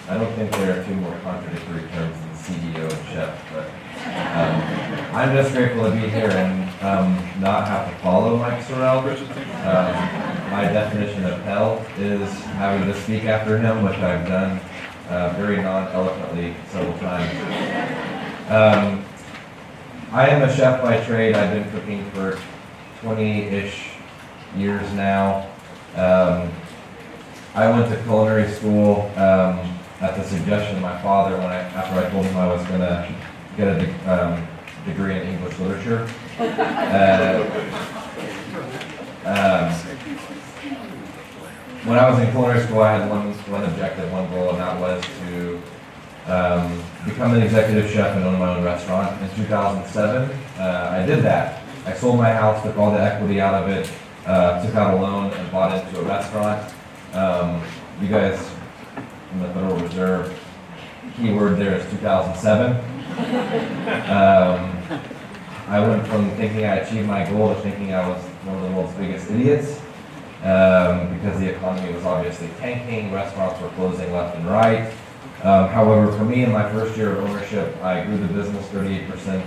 I don't think there are two more contradictory terms than CEO and chef, but I'm just grateful to be here and not have to follow Mike Sorrell. My definition of hell is having to speak after him, which I've done very non-eloquently several times. I am a chef by trade. I've been cooking for 20-ish years now. I went to culinary school at the suggestion of my father after I told him I was going to get a degree in English literature. When I was in culinary school, I had one objective, one goal, and that was to become an executive chef and own my own restaurant. In 2007, I did that. I sold my house, took all the equity out of it, took out a loan and bought into a restaurant. You guys from the Federal Reserve, keyword there is 2007. I went from thinking I achieved my goal to thinking I was one of the world's biggest idiots because the economy was obviously tanking, restaurants were closing left and right. However, for me in my first year of ownership, I grew the business 38%,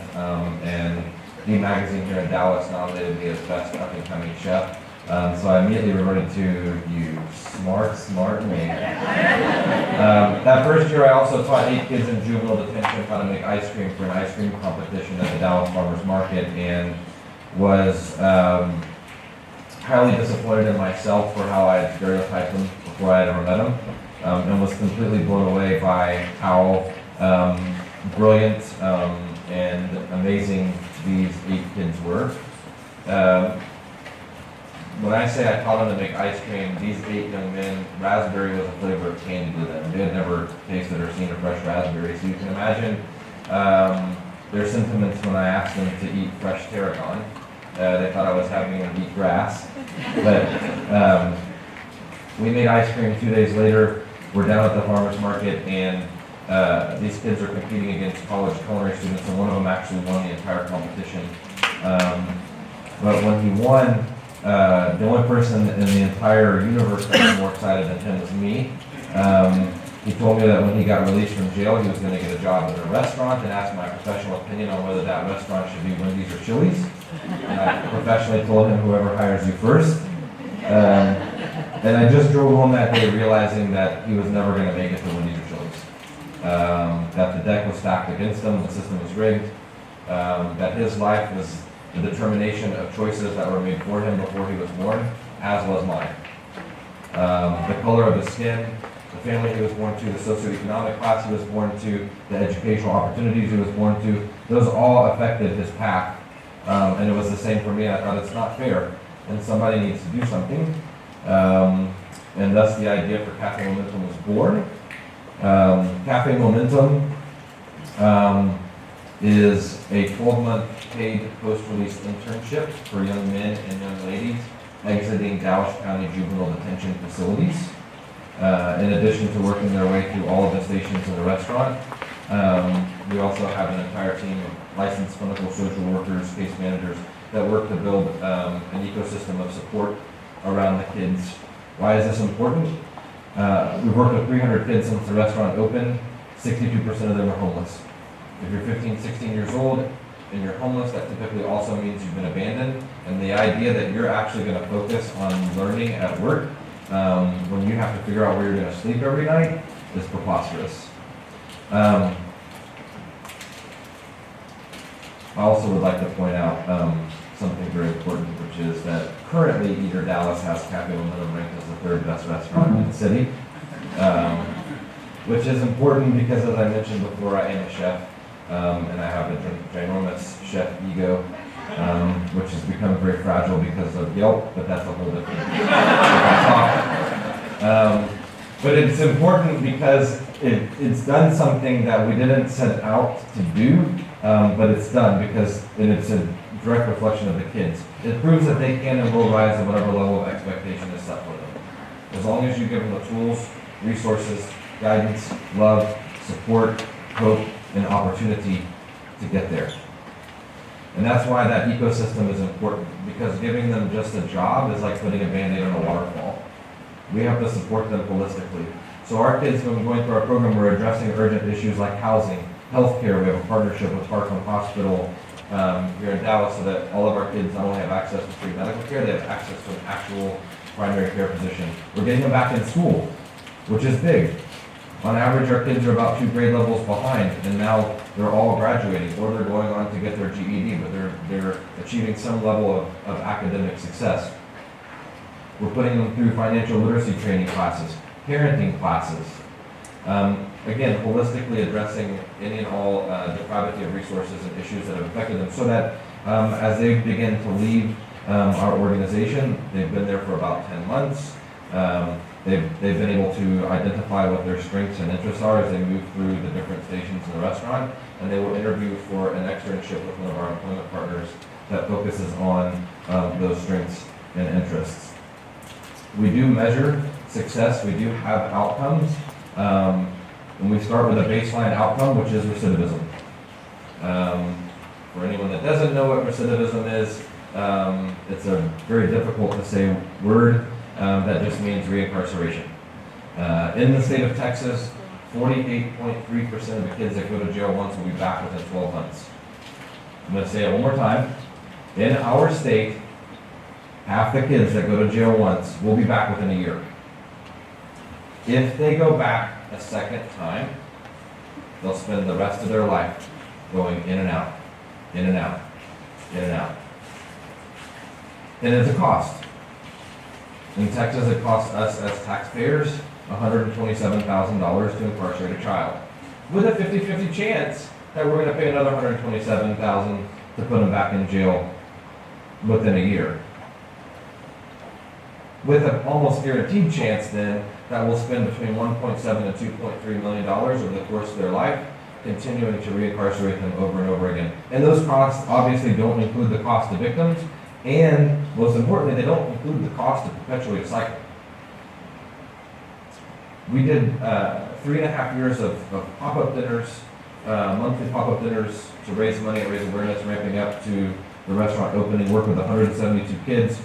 and the magazine here in Dallas nominated me as best up-and-coming chef. So I immediately reverted to you smart man. That first year I also taught 8 kids in juvenile detention how to make ice cream for an ice cream competition at the Dallas Farmers Market, and was highly disappointed in myself for how I had stereotyped them before I had ever met them, and was completely blown away by how brilliant and amazing these 8 kids were. When I say I taught them to make ice cream, these 8 young men, raspberry was a flavor of candy to them. They had never tasted or seen a fresh raspberry, so you can imagine their sentiments when I asked them to eat fresh tarragon. They thought I was having them eat grass. But we made ice cream 2 days later. We're down at the farmer's market, and these kids are competing against college culinary students, and one of them actually won the entire competition. But when he won, the only person in the entire universe that was more excited than him was me. He told me that when he got released from jail, he was going to get a job at a restaurant, and asked my professional opinion on whether that restaurant should be Wendy's or Chili's. And I professionally told him whoever hires you first. And I just drove home that day realizing that he was never going to make it to Wendy's or Chili's. That the deck was stacked against him, the system was rigged, that his life was the determination of choices that were made for him before he was born, as was mine. The color of his skin, the family he was born to, the socioeconomic class he was born to, the educational opportunities he was born to, those all affected his path. And it was the same for me, and I thought it's not fair, and somebody needs to do something. And thus the idea for Cafe Momentum was born. Cafe Momentum is a 12-month paid post-release internship for young men and young ladies exiting Dallas County juvenile detention facilities. In addition to working their way through all of the stations in the restaurant, we also have an entire team of licensed clinical social workers, case managers that work to build an ecosystem of support around the kids. Why is this important? We've worked with 300 kids since the restaurant opened. 62% of them are homeless. If you're 15, 16 years old and you're homeless, that typically also means you've been abandoned. And the idea that you're actually going to focus on learning at work when you have to figure out where you're going to sleep every night is preposterous. I also would like to point out something very important, which is that currently Eater Dallas has Cafe Momentum ranked as the 3rd best restaurant in the city, which is important because, as I mentioned before, I am a chef, and I have a ginormous chef ego, which has become very fragile because of Yelp, but that's a whole different talk. But it's important because it's done something that we didn't set out to do, but it's done because it's a direct reflection of the kids. It proves that they can and will rise to whatever level of expectation is set for them. As long as you give them the tools, resources, guidance, love, support, hope, and opportunity to get there. And that's why that ecosystem is important, because giving them just a job is like putting a Band-Aid on a waterfall. We have to support them holistically. So our kids, when we're going through our program, we're addressing urgent issues like housing, healthcare. We have a partnership with Parkland Hospital here in Dallas so that all of our kids not only have access to free medical care, they have access to an actual primary care physician. We're getting them back in school, which is big. On average, our kids are about 2 grade levels behind, and now they're all graduating, or they're going on to get their GED, but they're achieving some level of academic success. We're putting them through financial literacy training classes, parenting classes. Again, holistically addressing any and all depravity of resources and issues that have affected them, so that as they begin to leave our organization, they've been there for about 10 months. They've been able to identify what their strengths and interests are as they move through the different stations in the restaurant, and they will interview for an externship with one of our employment partners that focuses on those strengths and interests. We do measure success, we do have outcomes, and we start with a baseline outcome, which is recidivism. For anyone that doesn't know what recidivism is, it's a very difficult to say word. That just means reincarceration. In the state of Texas, 48.3% of the kids that go to jail once will be back within 12 months. I'm going to say it one more time. In our state, half the kids that go to jail once will be back within a year. If they go back a second time, they'll spend the rest of their life going in and out, in and out, in and out. And it's a cost. In Texas, it costs us as taxpayers $127,000 to incarcerate a child, with a 50-50 chance that we're going to pay another $127,000 to put them back in jail within a year. With an almost guaranteed chance then that we'll spend between $1.7 and $2.3 million over the course of their life, continuing to reincarcerate them over and over again. And those costs obviously don't include the cost to victims, and most importantly, they don't include the cost to perpetuate a cycle. We did 3.5 years of pop-up dinners, monthly pop-up dinners to raise money and raise awareness, ramping up to the restaurant opening, worked with 172 kids,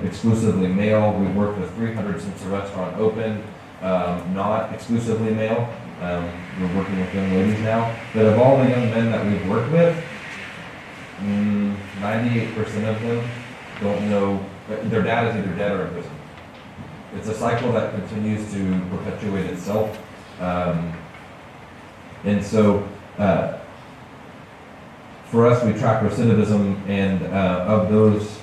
exclusively male. We've worked with 300 since the restaurant opened, not exclusively male. We're working with young ladies now. But of all the young men that we've worked with, 98% of them don't know, their dad is either dead or in prison. It's a cycle that continues to perpetuate itself. And so, for us, we track recidivism, and of those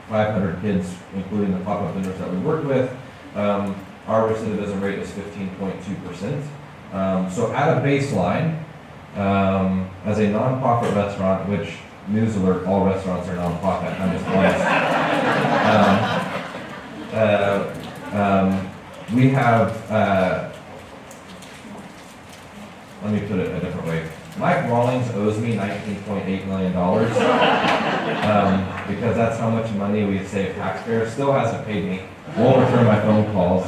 500 kids, including the pop-up dinners that we work with, our recidivism rate is 15.2%. So at a baseline, as a nonprofit restaurant, which, news alert, all restaurants are nonprofit, I'm just honest. We have, let me put it a different way. Mike Rawlings owes me $19.8 million because that's how much money we save taxpayers. Still hasn't paid me. Won't return my phone calls.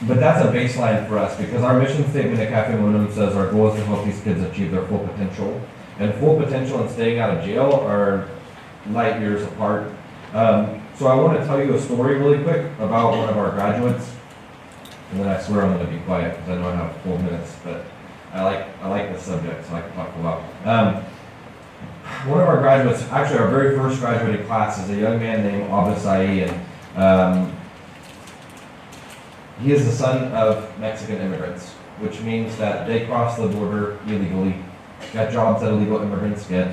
But that's a baseline for us, because our mission statement at Cafe Moonum says our goal is to help these kids achieve their full potential. And full potential and staying out of jail are light years apart. So I want to tell you a story really quick about one of our graduates. And then I swear I'm going to be quiet because I know I have 4 minutes, but I like this subject, so I can talk about it. One of our graduates, actually our very first graduating class, is a young man named Abasai, and he is the son of Mexican immigrants, which means that they crossed the border illegally, got jobs that illegal immigrants get,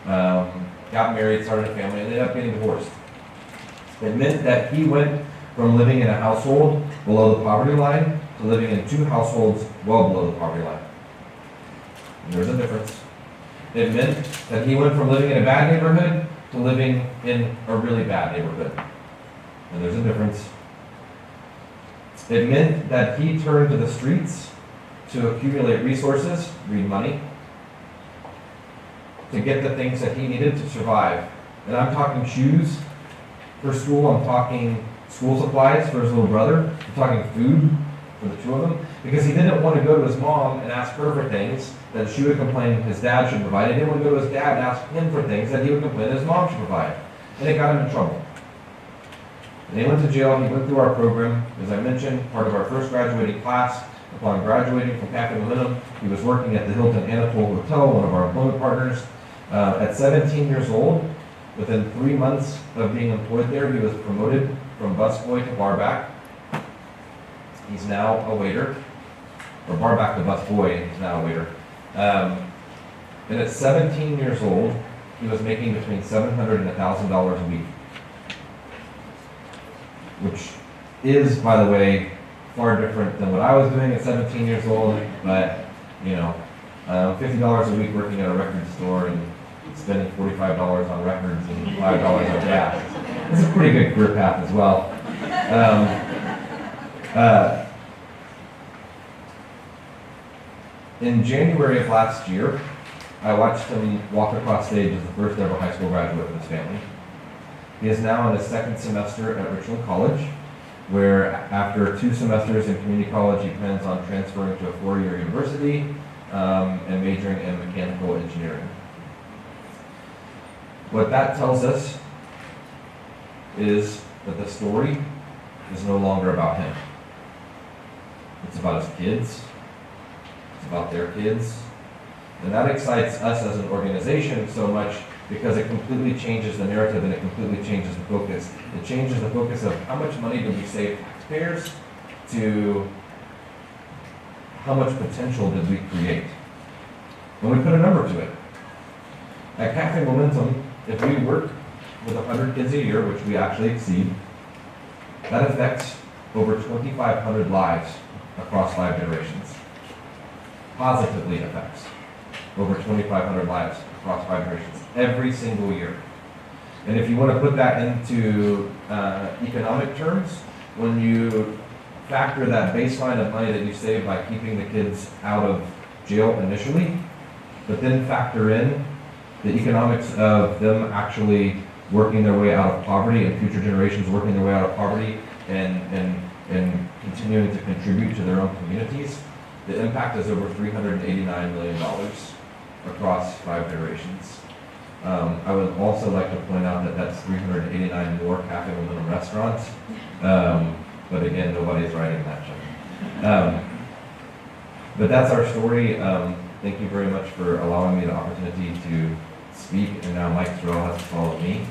got married, started a family, and ended up getting divorced. It meant that he went from living in a household below the poverty line to living in 2 households well below the poverty line. And there's a difference. It meant that he went from living in a bad neighborhood to living in a really bad neighborhood. And there's a difference. It meant that he turned to the streets to accumulate resources, read money, to get the things that he needed to survive. And I'm talking shoes for school, I'm talking school supplies for his little brother, I'm talking food for the 2 of them, because he didn't want to go to his mom and ask her for things that she would complain his dad should provide. He didn't want to go to his dad and ask him for things that he would complain his mom should provide. And it got him in trouble. And he went to jail. He went through our program, as I mentioned, part of our first graduating class. Upon graduating from Cafe Momentum, he was working at the Hilton Anatole Hotel, one of our employment partners. At 17 years old, within 3 months of being employed there, he was promoted from busboy to barback. He's now a waiter, or barback to busboy, and he's now a waiter. And at 17 years old, he was making between $700 and $1,000 a week, which is, by the way, far different than what I was doing at 17 years old, but, you know, $50 a week working at a record store and spending $45 on records and $5 on gas. It's a pretty good career path as well. In January of last year, I watched him walk across stage as the first ever high school graduate of his family. He is now in his second semester at Paul Quinn College, where after 2 semesters in community college, he plans on transferring to a 4-year university and majoring in mechanical engineering. What that tells us is that the story is no longer about him. It's about his kids. It's about their kids. And that excites us as an organization so much because it completely changes the narrative and it completely changes the focus. It changes the focus of how much money do we save taxpayers to how much potential did we create. And we put a number to it. At Cafe Momentum, if we work with 100 kids a year, which we actually exceed, that affects over 2,500 lives across 5 generations. Positively affects over 2,500 lives across 5 generations every single year. And if you want to put that into economic terms, when you factor that baseline of money that you save by keeping the kids out of jail initially, but then factor in the economics of them actually working their way out of poverty and future generations working their way out of poverty and continuing to contribute to their own communities, the impact is over $389 million across 5 generations. I would also like to point out that that's 389 more Cafe Momentum restaurants, but again, nobody's writing that check. But that's our story. Thank you very much for allowing me the opportunity to speak, and now Mike Terrell has to follow me.